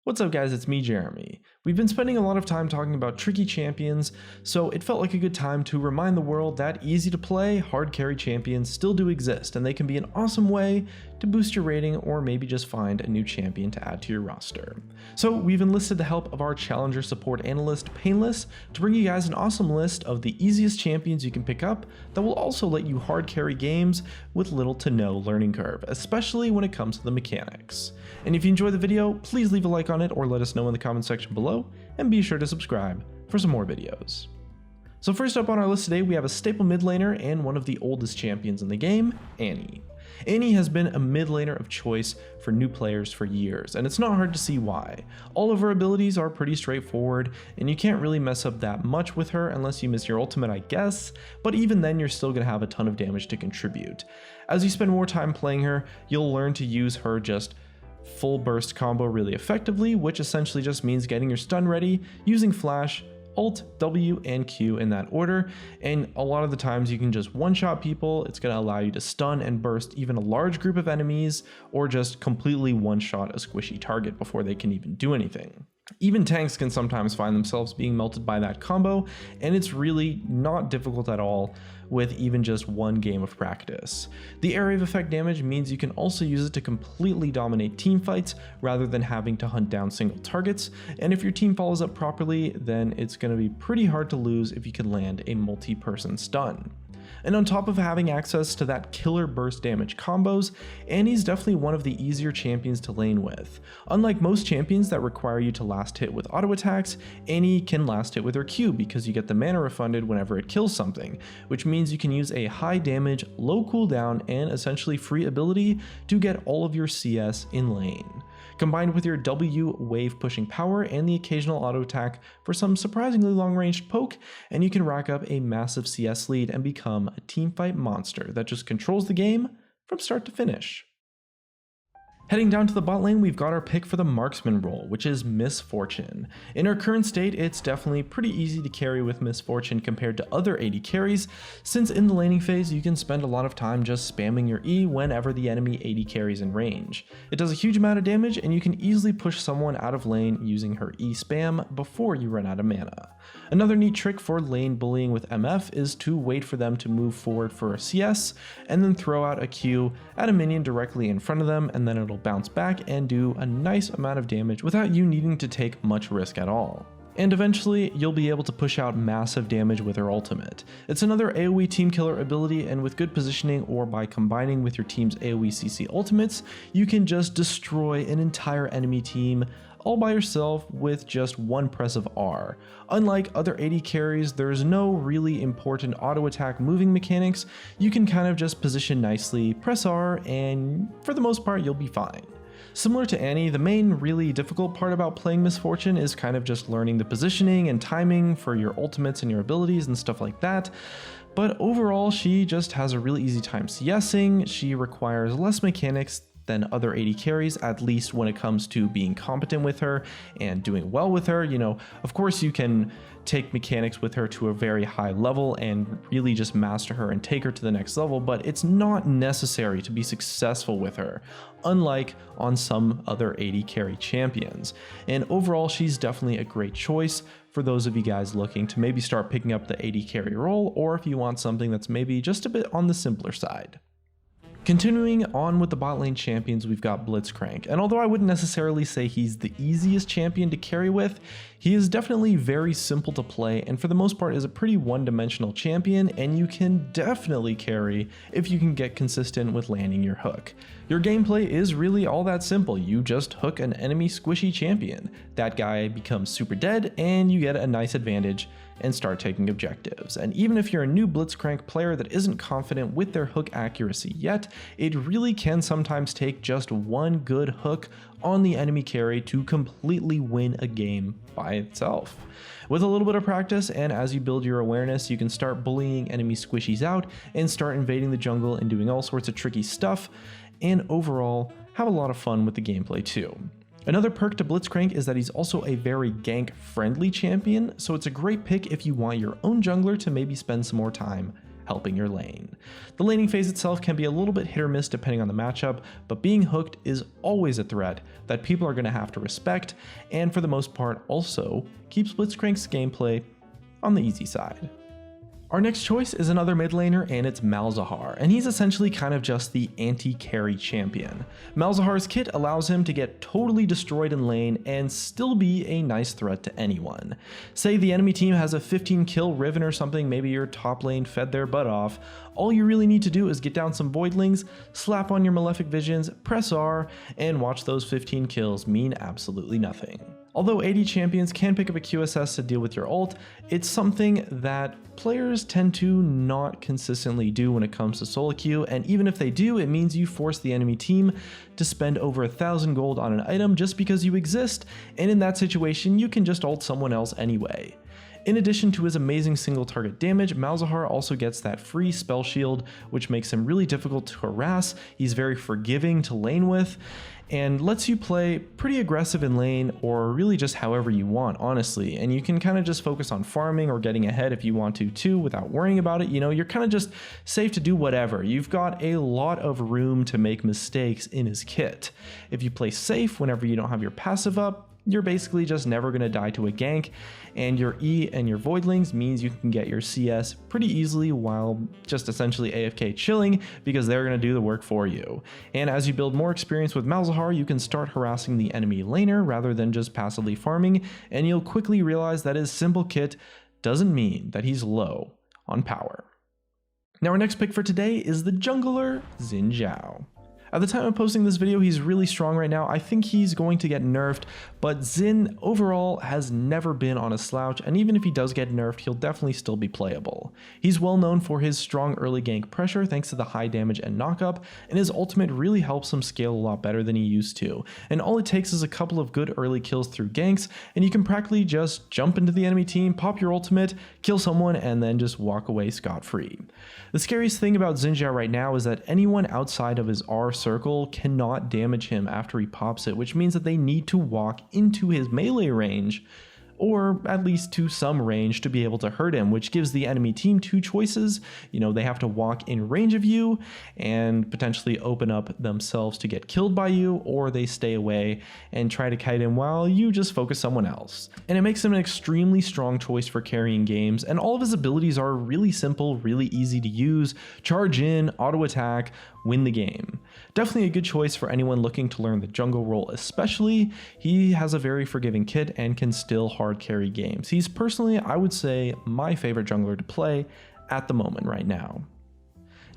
What's up guys, it's me Jeremy. We've been spending a lot of time talking about tricky champions, so it felt like a good time to remind the world that easy to play, hard carry champions still do exist, and they can be an awesome way to boost your rating or maybe just find a new champion to add to your roster. So we've enlisted the help of our challenger support analyst Painless to bring you guys an awesome list of the easiest champions you can pick up that will also let you hard carry games with little to no learning curve, especially when it comes to the mechanics. And if you enjoyed the video, please leave a like on it or let us know in the comment section below, and be sure to subscribe for some more videos. So first up on our list today, we have a staple mid laner and one of the oldest champions in the game, Annie. Annie has been a mid laner of choice for new players for years, and it's not hard to see why. All of her abilities are pretty straightforward, and you can't really mess up that much with her unless you miss your ultimate, I guess, but even then you're still going to have a ton of damage to contribute. As you spend more time playing her, you'll learn to use her just full burst combo really effectively, which essentially just means getting your stun ready, using flash, Alt, W, and Q in that order, and a lot of the times you can just one-shot people. It's going to allow you to stun and burst even a large group of enemies, or just completely one-shot a squishy target before they can even do anything. Even tanks can sometimes find themselves being melted by that combo, and it's really not difficult at all with even just one game of practice. The area of effect damage means you can also use it to completely dominate team fights rather than having to hunt down single targets, and if your team follows up properly, then it's going to be pretty hard to lose if you can land a multi-person stun. And on top of having access to that killer burst damage combos, Annie's definitely one of the easier champions to lane with. Unlike most champions that require you to last hit with auto attacks, Annie can last hit with her Q because you get the mana refunded whenever it kills something, which means you can use a high damage, low cooldown, and essentially free ability to get all of your CS in lane. Combined with your W wave pushing power and the occasional auto attack for some surprisingly long ranged poke, and you can rack up a massive CS lead and become a teamfight monster that just controls the game from start to finish. Heading down to the bot lane, we've got our pick for the marksman role, which is Miss Fortune. In her current state, it's definitely pretty easy to carry with Miss Fortune compared to other AD carries, since in the laning phase you can spend a lot of time just spamming your E whenever the enemy AD carries in range. It does a huge amount of damage, and you can easily push someone out of lane using her E spam before you run out of mana. Another neat trick for lane bullying with MF is to wait for them to move forward for a CS, and then throw out a Q at a minion directly in front of them, and then it'll bounce back and do a nice amount of damage without you needing to take much risk at all. And eventually, you'll be able to push out massive damage with her ultimate. It's another AoE team killer ability, and with good positioning or by combining with your team's AoE CC ultimates, you can just destroy an entire enemy team all by yourself with just one press of R. Unlike other AD carries, there's no really important auto attack moving mechanics. You can kind of just position nicely, press R, and for the most part you'll be fine. Similar to Annie, the main really difficult part about playing Miss Fortune is kind of just learning the positioning and timing for your ultimates and your abilities and stuff like that. But overall, she just has a really easy time CSing. She requires less mechanics than other AD carries, at least when it comes to being competent with her and doing well with her. You know, of course you can take mechanics with her to a very high level and really just master her and take her to the next level, but it's not necessary to be successful with her, unlike on some other AD carry champions. And overall, she's definitely a great choice for those of you guys looking to maybe start picking up the AD carry role, or if you want something that's maybe just a bit on the simpler side. Continuing on with the bot lane champions, we've got Blitzcrank, and although I wouldn't necessarily say he's the easiest champion to carry with, he is definitely very simple to play, and for the most part is a pretty one-dimensional champion, and you can definitely carry if you can get consistent with landing your hook. Your gameplay is really all that simple. You just hook an enemy squishy champion. That guy becomes super dead, and you get a nice advantage and start taking objectives. And even if you're a new Blitzcrank player that isn't confident with their hook accuracy yet, it really can sometimes take just one good hook on the enemy carry to completely win a game by itself. With a little bit of practice, and as you build your awareness, you can start bullying enemy squishies out and start invading the jungle and doing all sorts of tricky stuff, and overall have a lot of fun with the gameplay too. Another perk to Blitzcrank is that he's also a very gank friendly champion, so it's a great pick if you want your own jungler to maybe spend some more time helping your lane. The laning phase itself can be a little bit hit or miss depending on the matchup, but being hooked is always a threat that people are going to have to respect, and for the most part also keeps Blitzcrank's gameplay on the easy side. Our next choice is another mid laner, and it's Malzahar, and he's essentially kind of just the anti-carry champion. Malzahar's kit allows him to get totally destroyed in lane and still be a nice threat to anyone. Say the enemy team has a 15 kill Riven or something, maybe your top lane fed their butt off. All you really need to do is get down some Voidlings, slap on your Malefic Visions, press R, and watch those 15 kills mean absolutely nothing. Although AD champions can pick up a QSS to deal with your ult, it's something that players tend to not consistently do when it comes to solo queue, and even if they do, it means you force the enemy team to spend over 1,000 gold on an item just because you exist, and in that situation you can just ult someone else anyway. In addition to his amazing single target damage, Malzahar also gets that free spell shield, which makes him really difficult to harass. He's very forgiving to lane with, and lets you play pretty aggressive in lane, or really just however you want, honestly. And you can kind of just focus on farming or getting ahead if you want to too, without worrying about it. You know, you're kind of just safe to do whatever. You've got a lot of room to make mistakes in his kit. If you play safe whenever you don't have your passive up, you're basically just never going to die to a gank, and your E and your Voidlings means you can get your CS pretty easily while just essentially AFK chilling, because they're going to do the work for you. And as you build more experience with Malzahar, you can start harassing the enemy laner rather than just passively farming, and you'll quickly realize that his simple kit doesn't mean that he's low on power. Now our next pick for today is the jungler Xin Zhao. At the time of posting this video, he's really strong right now. I think he's going to get nerfed, but Xin overall has never been on a slouch, and even if he does get nerfed, he'll definitely still be playable. He's well known for his strong early gank pressure thanks to the high damage and knockup, and his ultimate really helps him scale a lot better than he used to. And all it takes is a couple of good early kills through ganks, and you can practically just jump into the enemy team, pop your ultimate, kill someone, and then just walk away scot-free. The scariest thing about Xin Zhao right now is that anyone outside of his R circle cannot damage him after he pops it, which means that they need to walk into his melee range, or at least to some range, to be able to hurt him, which gives the enemy team two choices. You know, they have to walk in range of you and potentially open up themselves to get killed by you, or they stay away and try to kite him while you just focus someone else. And it makes him an extremely strong choice for carrying games, and all of his abilities are really simple, really easy to use: charge in, auto attack, win the game. Definitely a good choice for anyone looking to learn the jungle role especially. He has a very forgiving kit and can still hard carry games. He's personally, I would say, my favorite jungler to play at the moment right now.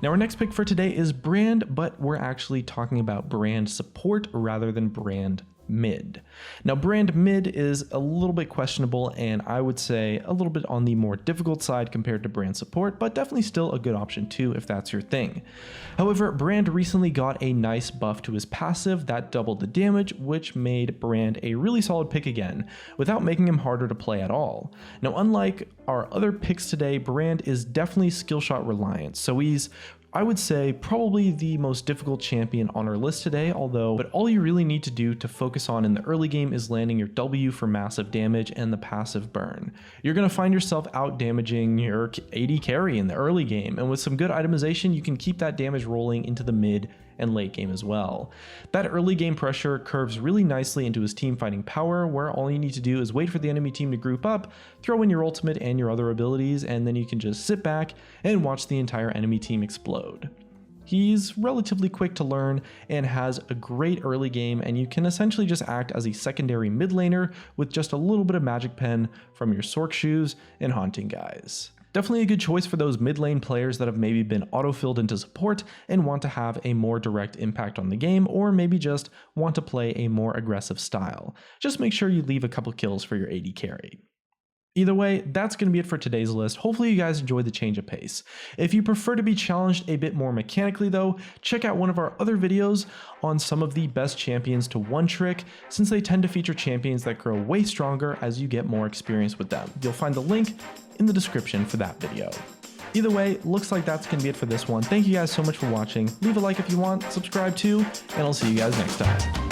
Now our next pick for today is brand, but we're actually talking about brand support rather than brand mid. Now brand mid is a little bit questionable, and I would say a little bit on the more difficult side compared to brand support, but definitely still a good option too if that's your thing. However, brand recently got a nice buff to his passive that doubled the damage, which made brand a really solid pick again, without making him harder to play at all. Now unlike our other picks today, brand is definitely skill shot reliant, so he's, I would say, probably the most difficult champion on our list today, but all you really need to do to focus on in the early game is landing your W for massive damage and the passive burn. You're going to find yourself out damaging your AD carry in the early game, and with some good itemization, you can keep that damage rolling into the mid and late game as well. That early game pressure curves really nicely into his team fighting power, where all you need to do is wait for the enemy team to group up, throw in your ultimate and your other abilities, and then you can just sit back and watch the entire enemy team explode. He's relatively quick to learn and has a great early game, and you can essentially just act as a secondary mid laner with just a little bit of magic pen from your Sork shoes and haunting guys. Definitely a good choice for those mid lane players that have maybe been auto-filled into support and want to have a more direct impact on the game, or maybe just want to play a more aggressive style. Just make sure you leave a couple kills for your AD carry. Either way, that's going to be it for today's list. Hopefully you guys enjoyed the change of pace. If you prefer to be challenged a bit more mechanically though, check out one of our other videos on some of the best champions to one trick, since they tend to feature champions that grow way stronger as you get more experience with them. You'll find the link in the description for that video. Either way, looks like that's going to be it for this one. Thank you guys so much for watching. Leave a like if you want, subscribe too, and I'll see you guys next time.